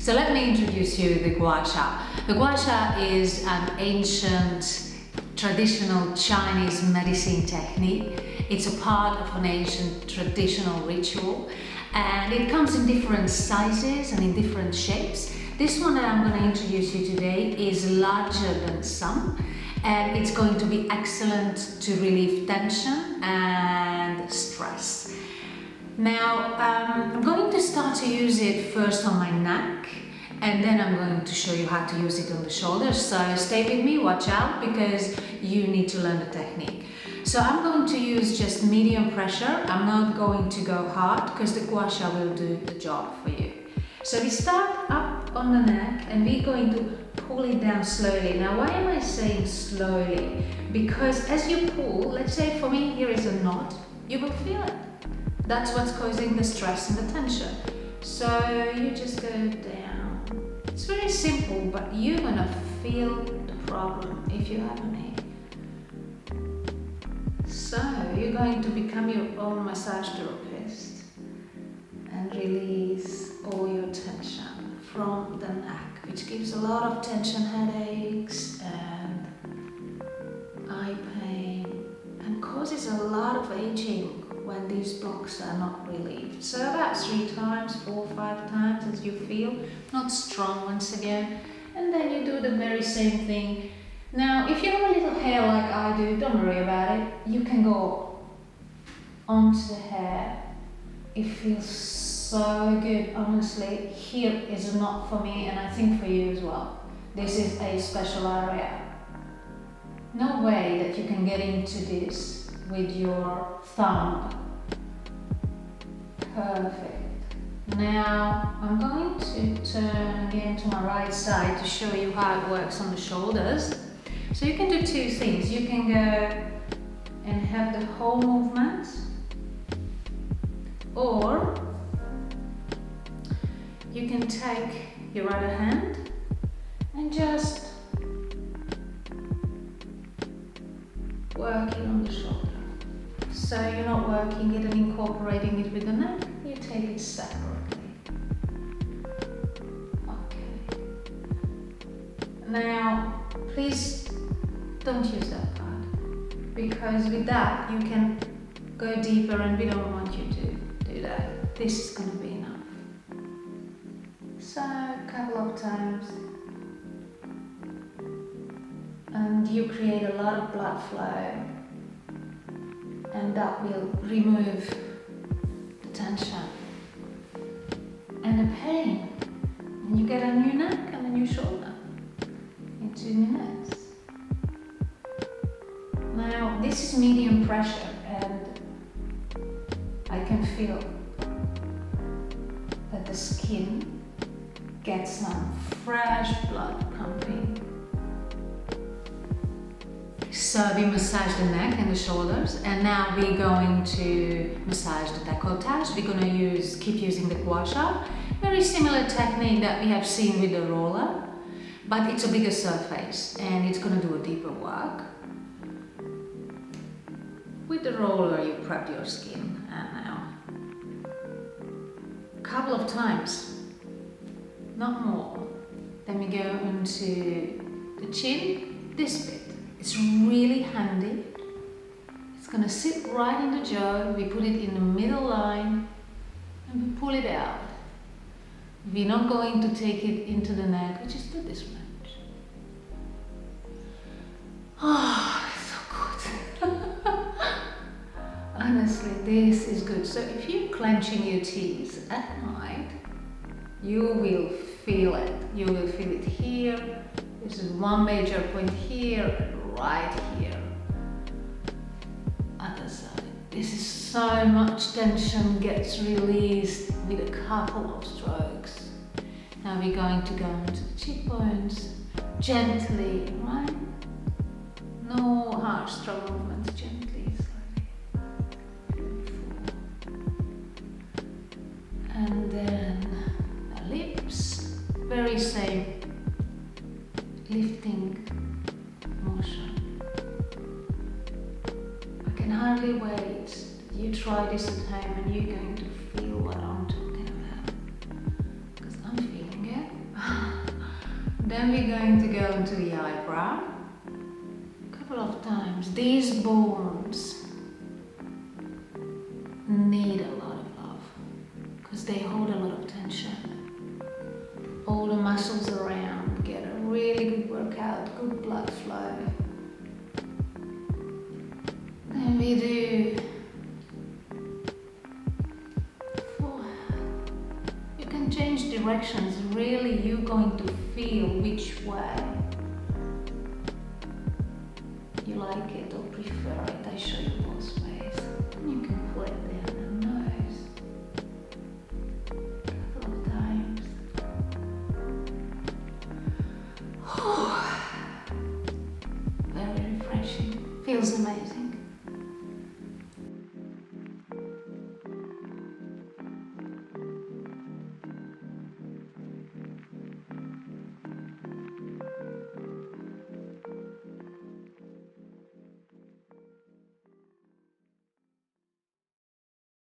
So let me introduce you the Gua Sha. The Gua Sha is an ancient, traditional Chinese medicine technique. It's a part of an ancient traditional ritual, and it comes in different sizes and in different shapes. This one that I'm going to introduce you today is larger than some, and it's going to be excellent to relieve tension and stress. Now, I'm going to start to use it first on my neck, and then I'm going to show you how to use it on the shoulders. So stay with me, watch out, because you need to learn the technique. So I'm going to use just medium pressure. I'm not going to go hard because the Gua Sha will do the job for you. So we start up on the neck and we're going to pull it down slowly. Now, why am I saying slowly? Because as you pull, let's say for me here is a knot, you will feel it. That's what's causing the stress and the tension. So you just go down. It's very simple, but you're gonna feel the problem if you have any. So you're going to become your own massage therapist and release all your tension from the neck, which gives a lot of tension, headaches and eye pain, and causes a lot of aging when these blocks are not relieved. So about 3 times, 4, 5 times as you feel, not strong once again. And then you do the very same thing. Now, if you have a little hair like I do, don't worry about it. You can go onto the hair. It feels so good, honestly. Here is not for me, and I think for you as well. This is a special area. No way that you can get into this with your thumb. Perfect. Now I'm going to turn again to my right side to show you how it works on the shoulders. So you can do 2 things. You can go and have the whole movement, or you can take your other hand and just work it on the shoulder. So you're not working it and incorporating it with the neck, you take it separately. Okay. Now, please don't use that part, because with that you can go deeper and we don't want you to do that. This is going to be enough. So, a couple of times. And you create a lot of blood flow, and that will remove the tension and the pain, and you get a new neck and a new shoulder in 2 minutes. Now, this is medium pressure, and I can feel that the skin gets some fresh blood pumping. So we massage the neck and the shoulders, and now we're going to massage the décolletage. We're going to keep using the Gua Sha. Very similar technique that we have seen with the roller, but it's a bigger surface and it's going to do a deeper work. With the roller you prep your skin, and now a couple of times, not more. Then we go into the chin, this bit. It's really handy. It's going to sit right in the jaw. We put it in the middle line and we pull it out. We're not going to take it into the neck. We just do this much. Oh, it's so good. Honestly, this is good. So if you're clenching your teeth at night, you will feel it. You will feel it here. This is one major point here. Right here, other side. This is so much tension gets released with a couple of strokes. Now we're going to go into the cheekbones gently, right? No harsh strong movements, gently, slowly. And then the lips, very same, lifting motion. I can hardly wait. You try this at home and you're going to feel what I'm talking about, because I'm feeling it. Then we're going to go into the eyebrow a couple of times. These bones need a lot of love because they hold a lot of tension. All the muscles around get a really good workout, good blood flow. Then we do forehead. You can change directions. Really, you're going to feel which way you like it or prefer it. I show you